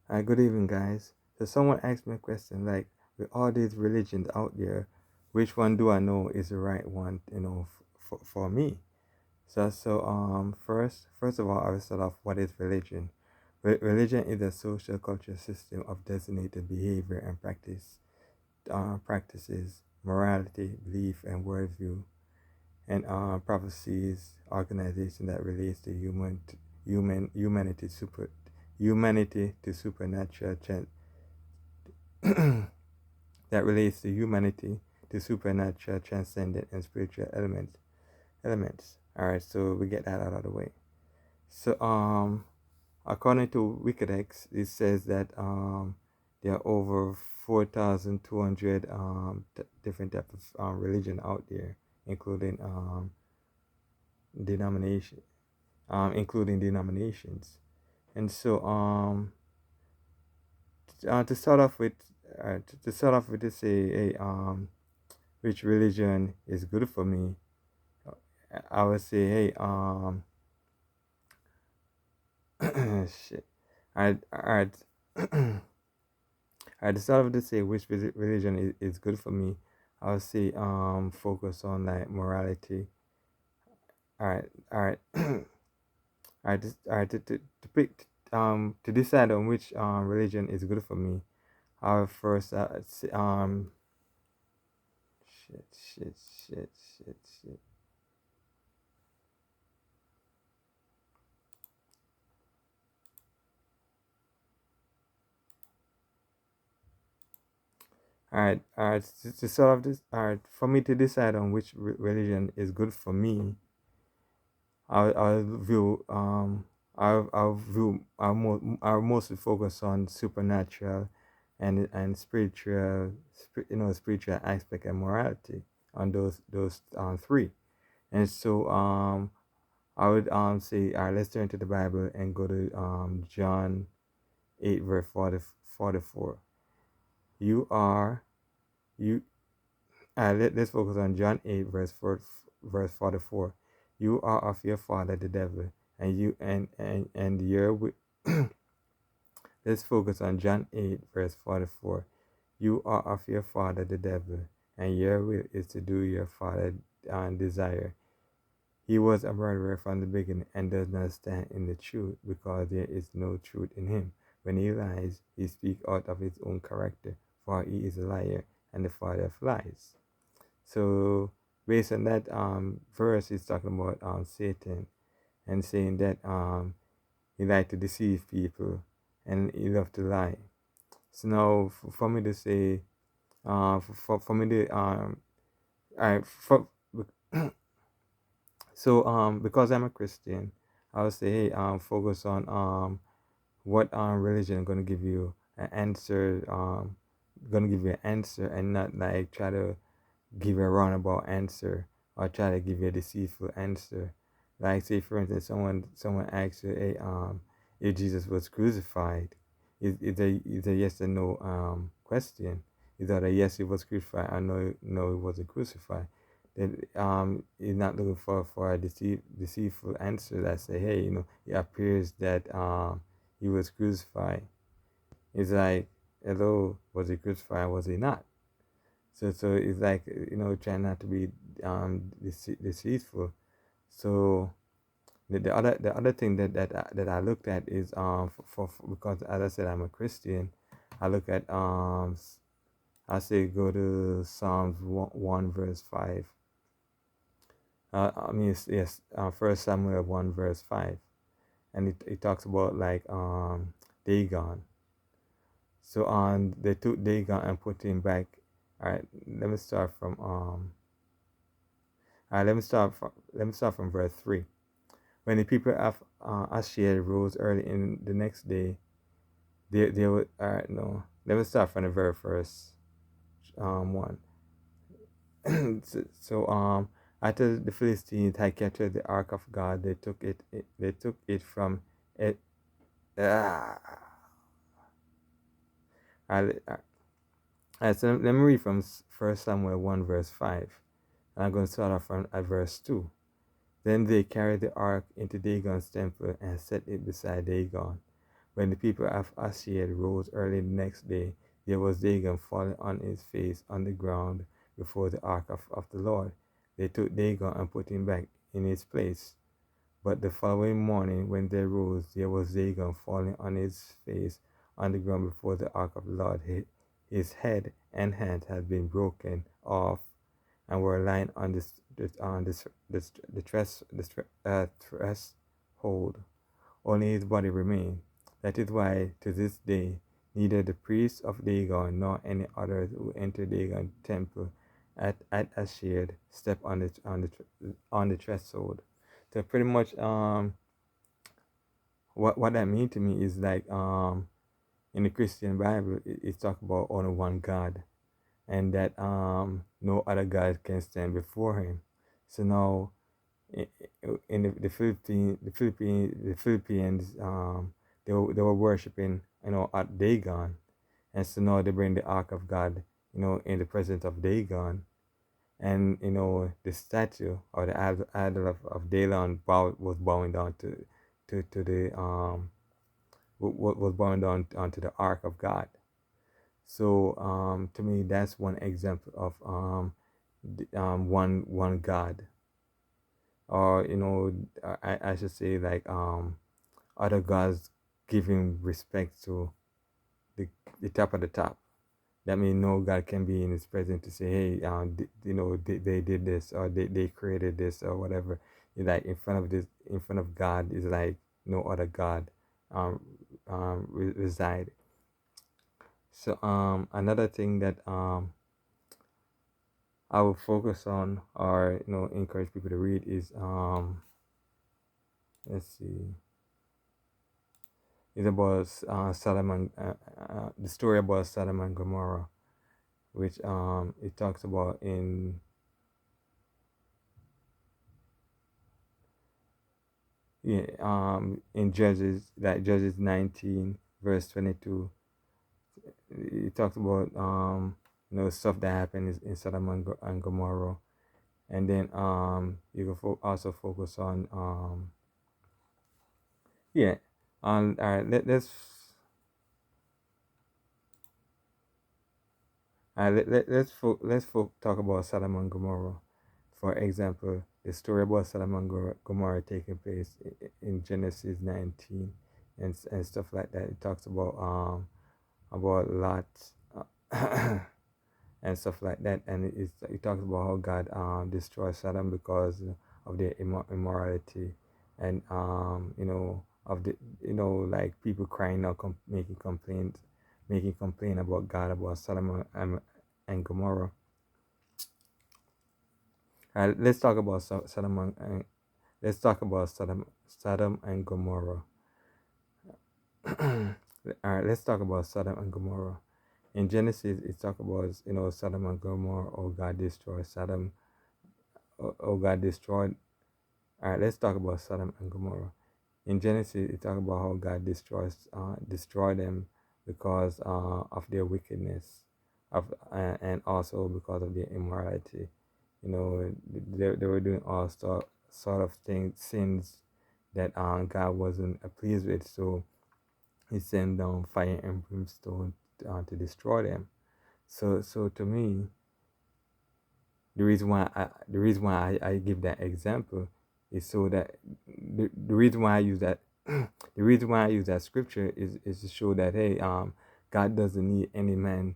Good evening, guys. So someone asked me a question like, with all these religions out there, which one do I know is the right one? For me. First of all, I will start off. What is religion? Religion is a social cultural system of designated behavior and practices, morality, belief, and worldview, and prophecies, organization that relates to humanity to supernatural that relates to humanity to supernatural, transcendent, and spiritual elements. All right, so we get that out of the way. So according to Wikidex, it says that there are over 4,200 different types of religion out there, including denomination, including denominations. And so to start off with, to say, hey, which religion is good for me, I would say, hey, shit. Alright. I decided to say which religion is good for me. I would say focus on like morality. Alright. Alright. To pick to decide on which religion is good for me, I would first say shit shit shit shit shit. Alright. To sort of this, alright, for me to decide on which religion is good for me, I'll view I'll mostly focus on supernatural and spiritual, spiritual aspect and morality on those three. And so I would say, all right, let's turn to the Bible and go to John 8 verse 44. You are you let's focus on John 8 verse 44. You are of your father the devil, and you and your let's focus on John 8 verse 44. You are of your father the devil, and your will is to do your father's desire. He was a murderer from the beginning and does not stand in the truth, because there is no truth in him. When he lies, he speaks out of his own character, for he is a liar and the father of lies. So based on that verse, it's talking about Satan, and saying that he like to deceive people and he love to lie. So now for me to say, for me to I for so because I'm a Christian, I would say, hey, focus on what religion gonna give you an answer, gonna give you an answer, and not like try to give a roundabout answer or try to give you a deceitful answer. Like, say for instance, someone asks you, hey, if Jesus was crucified, it's a yes or no question. Is that a yes, he was crucified, or no, he wasn't crucified? Then he's not looking for a deceitful answer that say, hey, it appears that he was crucified. It's like, hello, was he crucified? Was he not? So it's like, trying not to be deceitful. So the other thing that I looked at is because, as I said, I'm a Christian. I look at I say go to Psalms 1 verse 5. I mean, yes, First Samuel 1 verse 5, and it talks about like Dagon. So they took Dagon and put him back. All right, let me start from let me start from verse 3. When the people of Asher rose early in the next day, they would. All right, no. Let me start from the very first one. So after the Philistines had captured the ark of God, they took it from it. Ah, so let me read from First Samuel 1 verse 5. And I'm going to start off from at verse 2. Then they carried the ark into Dagon's temple and set it beside Dagon. When the people of Asher rose early the next day, there was Dagon falling on his face on the ground before the ark of the Lord. They took Dagon and put him back in his place. But the following morning, when they rose, there was Dagon falling on his face on the ground before the ark of the Lord. His head and hands had been broken off and were lying on the threshold. Only his body remained. That is why, to this day, neither the priests of Dagon nor any others who enter Dagon's temple at Asher step on the threshold. So pretty much, what that means to me is like, in the Christian Bible, it talks about only one God, and that no other God can stand before Him. So now, in the Philippines, they were worshiping, at Dagon, and so now they bring the Ark of God, in the presence of Dagon, and the statue or the idol of Dagon was bowing down to the was bowing down onto the Ark of God. So to me, that's one example of one God, or I should say, like, other gods giving respect to the top of the top. That means no God can be in His presence to say, hey, they did this, or they created this, or whatever. It's like in front of God is like no other God reside. So another thing that I will focus on, or encourage people to read, is let's see, it's about the story about Sodom and Gomorrah, which it talks about in Judges, like Judges 19 verse 22. It talks about stuff that happened in Sodom and Gomorrah, and then you can also focus on yeah. All right, let's talk about Sodom and Gomorrah. For example, the story about Sodom and Gomorrah taking place in Genesis 19, and stuff like that. It talks about Lot, and stuff like that, and it talks about how God destroyed Sodom because of their immorality, and of the like people crying out, making complaint about God, about Sodom and Gomorrah. Let's talk about let's talk about Sodom and Gomorrah. All right, let's talk about Sodom and Gomorrah. In Genesis, it talks about Sodom and Gomorrah. Oh, God destroyed Sodom. Oh, God destroyed. All right, let's talk about Sodom and Gomorrah. In Genesis, it talks about how God destroyed them because of their wickedness, and also because of their immorality. They were doing all sort of sins that God wasn't pleased with. So He sent down fire and brimstone to destroy them. So to me, the reason why I give that example is so that the reason why I use that the reason why I use that scripture is to show that, hey, God doesn't need any man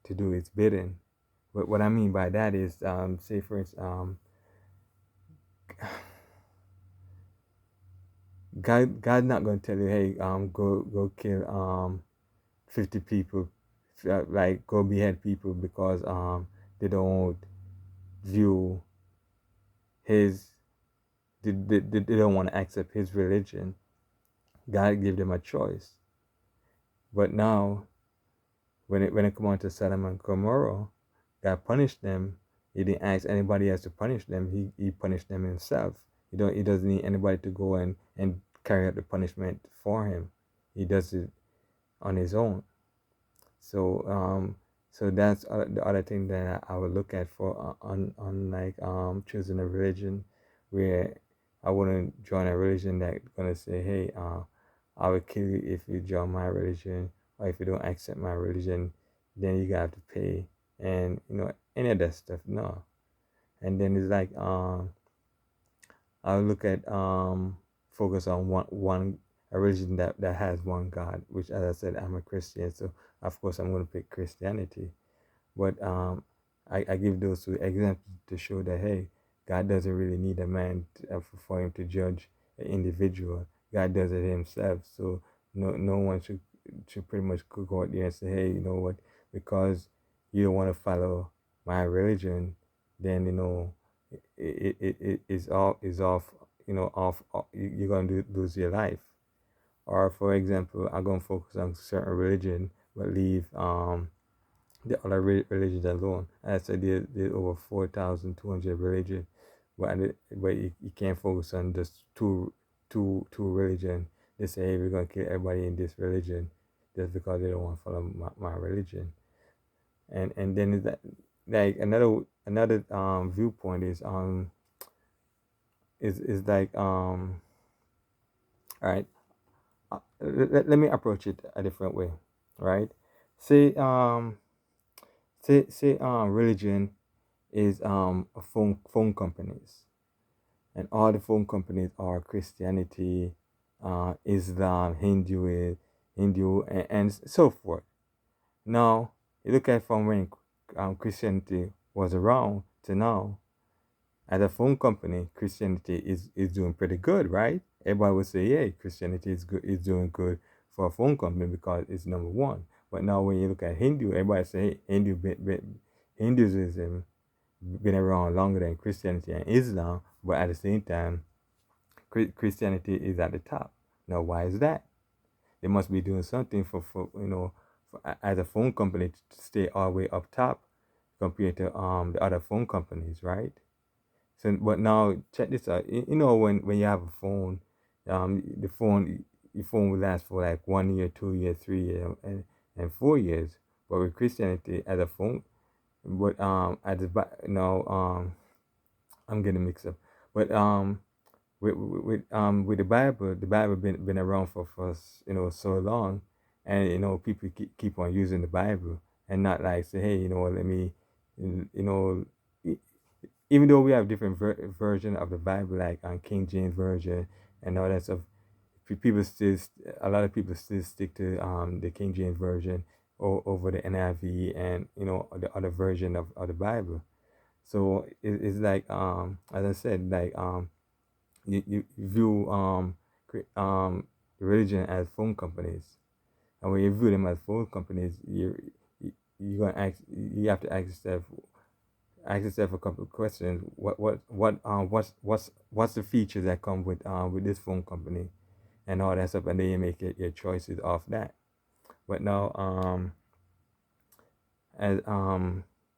to do His bidding. But what I mean by that is, say for instance, God not gonna tell you, hey, go kill 50 people, like go behead people because they don't view His they don't want to accept His religion. God gave them a choice. But now, when it come on to Sodom and Gomorrah, God punished them. He didn't ask anybody else to punish them. He punished them Himself. He doesn't need anybody to go and carry out the punishment for Him. He does it on His own. So that's the other thing that I would look at for on like choosing a religion, where I wouldn't join a religion that's gonna say, hey, I will kill you if you join my religion, or if you don't accept my religion, then you have to pay, and any of that stuff. No. And then it's like I'll look at focus on one a religion that has one God, which, as I said, I'm a Christian, so of course I'm going to pick Christianity. But I give those two examples to show that, hey, God doesn't really need a man for him to judge an individual. God does it himself. So no one should pretty much go out there and say, hey, you know what, because you don't want to follow my religion, then it is off, you're going to lose your life. Or for example, I'm going to focus on certain religion but leave the other religions alone. As I said, there's over 4,200 religions, but you can't focus on just two religion. They say, hey, we're gonna kill everybody in this religion just because they don't want to follow my religion. And then is that, like, another viewpoint is like, all right, let me approach it a different way, right? Say religion is a phone companies, and all the phone companies are Christianity, Islam, Hindu, and so forth. Now you look at from when Christianity was around to now. As a phone company, Christianity is doing pretty good, right? Everybody would say, yeah, Christianity is doing good for a phone company because it's number one. But now when you look at Hindu, everybody say, hey, Hinduism been around longer than Christianity and Islam, but at the same time, Christianity is at the top. Now, why is that? They must be doing something as a phone company to stay all the way up top compared to the other phone companies, right? So, but now check this out. When you have a phone, your phone will last for like 1 year, 2 years, 3 years, and 4 years. But with Christianity as a phone, but at the no I'm getting mixed up. But with the Bible been around for so long, and people keep on using the Bible and not like say, hey, let me, you know e- even though we have different version of the Bible, like on King James version and all that stuff, people still a lot of people still stick to the King James version over the NIV and the other version of the Bible. So it's like, as I said, like, you view religion as phone companies, and when you view them as phone companies, you have to ask yourself a couple of questions. What's the features that come with this phone company and all that stuff, and then you make your choices off that. But now, as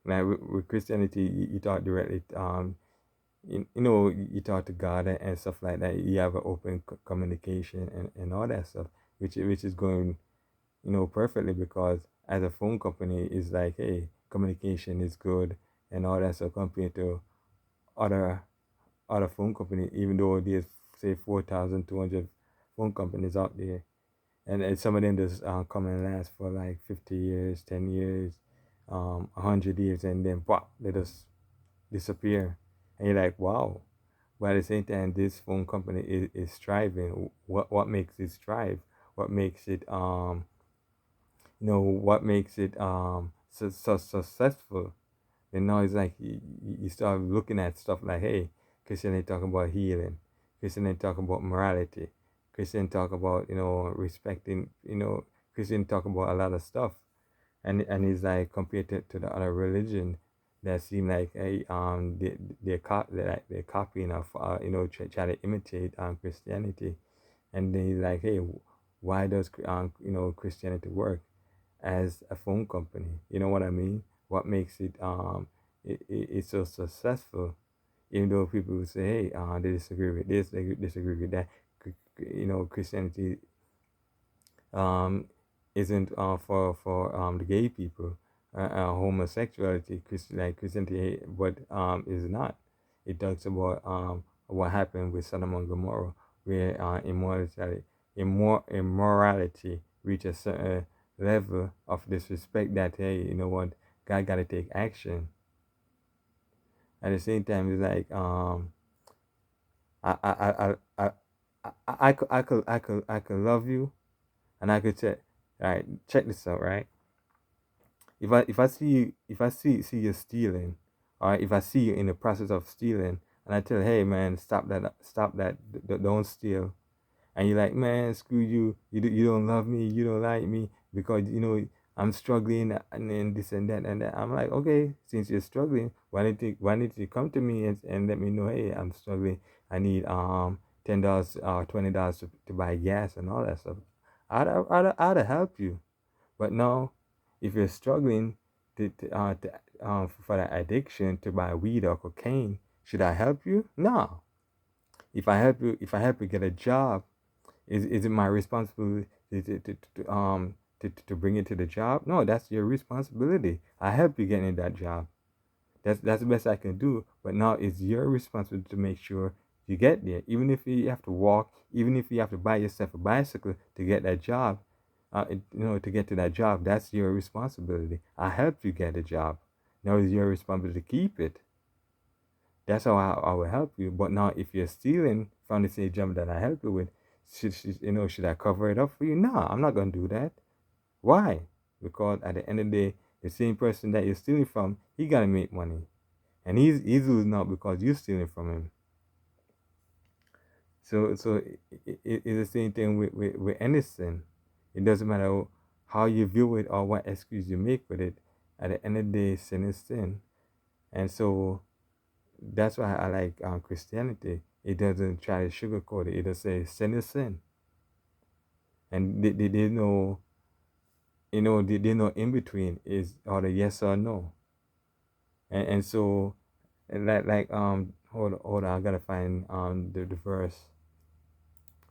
like with Christianity, you talk directly, you talk to God and stuff like that. You have an open communication and all that stuff, which is going perfectly, because as a phone company is like, hey, communication is good and all that stuff compared to other phone company, even though there's say 4,200 phone companies out there, and some of them just come and last for like 50 years, 10 years, 100 years, and then pop, they just disappear, and you're like, wow. But at the same time, this phone company is thriving. What makes it thrive? What makes it so successful? And now it's like you start looking at stuff like, hey, Christianity talk about healing, Christianity talk about morality, Christian talk about respecting, Christian talk about a lot of stuff, and it's like compared to the other religion that seem like, hey, they're copying of try to imitate Christianity, and then he's like, hey, why does Christianity work as a phone company? You know what I mean? What makes it's so successful, even though people will say, hey, they disagree with this, they disagree with that. Christianity isn't for the gay people, homosexuality, Christianity, but is not. It talks about what happened with Sodom and Gomorrah, where immorality reach a certain level of disrespect that, hey, you know what, God gotta take action. At the same time, it's like I I I I I could love you, and I could check. All right, check this out, right? If I see you, if I see you stealing, or if I see you in the process of stealing, and I tell, hey man, stop that, don't steal, and you're like, man, screw you, you don't love me, you don't like me because you know I'm struggling and then this and that and that. I'm like, okay, since you're struggling, why didn't you come to me and let me know, hey, I'm struggling, I need $10 $20 to buy gas and all that stuff. I'd help you. But no, if you're struggling for that addiction to buy weed or cocaine, should I help you? No. If I help you get a job, is it my responsibility to bring you to the job? No, that's your responsibility. I help you get in that job. That's the best I can do. But now it's your responsibility to make sure you get there. Even if you have to walk, even if you have to buy yourself a bicycle to get that job, to get to that job, that's your responsibility. I helped you get a job. Now it's your responsibility to keep it. That's how I will help you. But now, if you're stealing from the same job that I help you with, should I cover it up for you? No, I'm not gonna do that. Why? Because at the end of the day, the same person that you're stealing from, he gotta make money, and he's losing out because you're stealing from him. So it's the same thing with any sin. It doesn't matter how you view it or what excuse you make with it. At the end of the day, sin is sin, and so that's why I like Christianity. It doesn't try to sugarcoat it. It just says sin is sin, and they know, they know in between is either yes or no, and so hold on, I gotta find the verse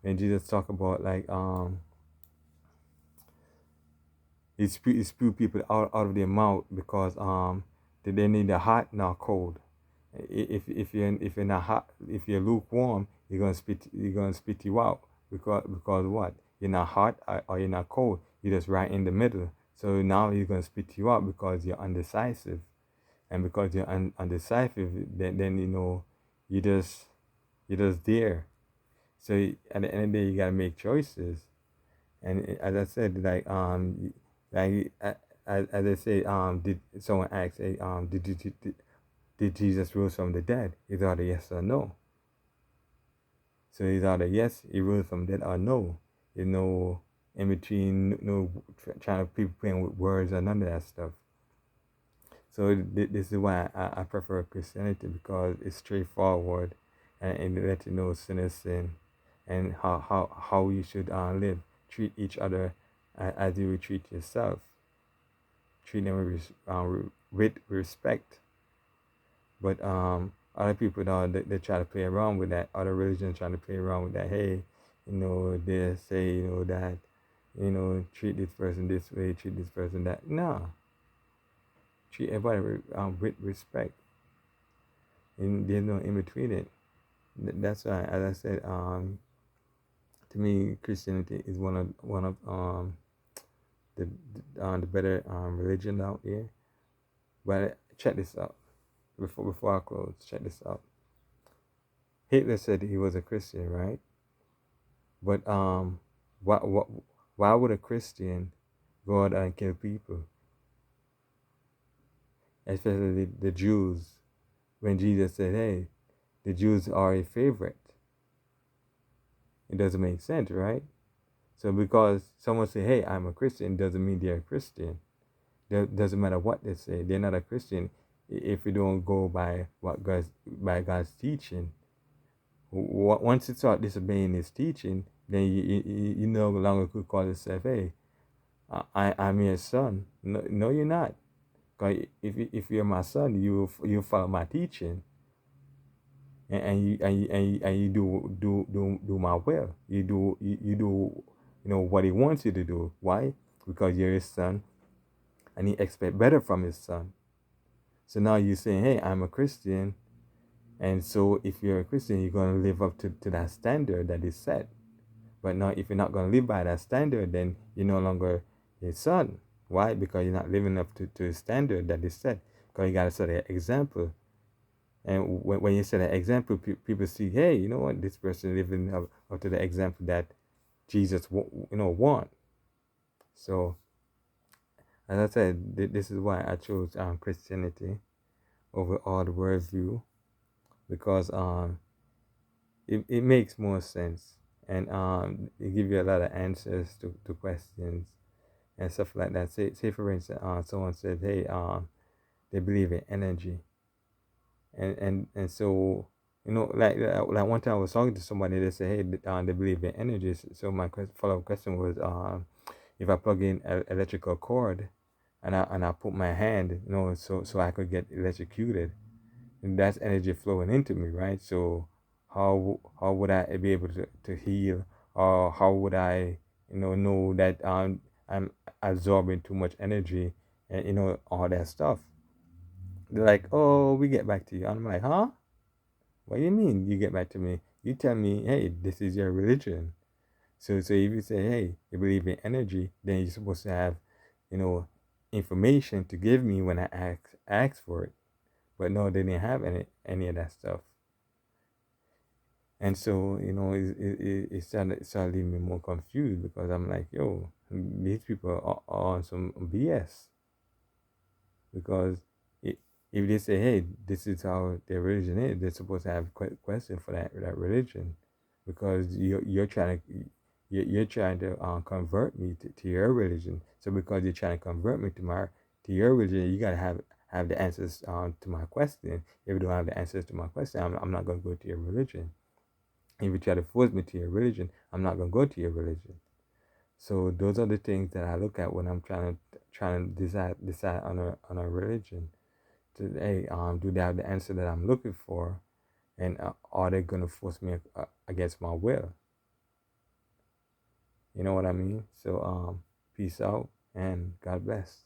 when Jesus talk about like he spew people out of their mouth because they need a hot nor cold. If you're not hot, if you're lukewarm, you're gonna spit you out because what? You're not hot or you're not cold. You're just right in the middle. So now he's gonna spit you out because you're undecisive, and because you're undecisive, then you're just there. So at the end of the day, you gotta make choices. And as I said, like as I say, did someone ask, did Jesus rose from the dead? It's either yes or no. So it's either yes, he rose from the dead, or no. You know, in between, trying to people playing with words and none of that stuff. So this is why I prefer Christianity, because it's straightforward, and it lets you know sin is sin, and how you should live, treat each other as you would treat yourself, treat them with respect. But other people now they try to play around with that. Other religions trying to play around with that. Hey, they say that treat this person this way, treat this person that. No, treat everybody with respect, and there's no in between it. That's why, as I said, to me, Christianity is one of the better religion out there. But check this out before I close. Check this out. Hitler said he was a Christian, right? But why would a Christian go out and kill people, especially the Jews? When Jesus said, "Hey, the Jews are a favorite," it doesn't make sense, right? So because someone say, "Hey, I'm a Christian," doesn't mean they're a Christian. It doesn't matter what they say; they're not a Christian if you don't go by God's teaching. Once you start disobeying His teaching, then you no longer could call yourself, "Hey, I'm your son." No, you're not. Because if you're my son, you follow my teaching, and you do my will. You do what He wants you to do. Why? Because you're His son, and He expect better from His son. So now you're saying, "Hey, I'm a Christian," and so if you're a Christian, you're gonna live up to that standard that is set. But now, if you're not going to live by that standard, then you're no longer his son. Why? Because you're not living up to the standard that is set. Because you got to set an example. And when you set an example, people see, hey, you know what? This person living up to the example that Jesus, want. So, as I said, this is why I chose Christianity over all the worldview, because it makes more sense, and it gives you a lot of answers to questions and stuff like that. Say for instance, someone said, hey, they believe in energy, and so like one time I was talking to somebody, they said, hey, they believe in energy. So my follow-up question was, if I plug in an electrical cord and I put my hand, so I could get electrocuted, and that's energy flowing into me, right? So how would I be able to heal, or how would I know that I'm absorbing too much energy, and all that stuff. They're like, oh, we get back to you. I'm like, huh? What do you mean you get back to me? You tell me, hey, this is your religion. So if you say, hey, you believe in energy, then you're supposed to have, you know, information to give me when I ask for it. But no, they didn't have any of that stuff. And so, it started leaving me more confused, because I'm like, yo, these people are on some BS. Because it, if they say, hey, this is how their religion is, they're supposed to have a question for that religion, because you're trying to convert me to your religion. So because you're trying to convert me to your religion, you gotta have the answers to my question. If you don't have the answers to my question, I'm not gonna go to your religion. If you try to force me to your religion, I'm not gonna go to your religion. So those are the things that I look at when I'm trying to decide on a religion. Hey, do they have the answer that I'm looking for, and are they gonna force me against my will? You know what I mean? So peace out and God bless.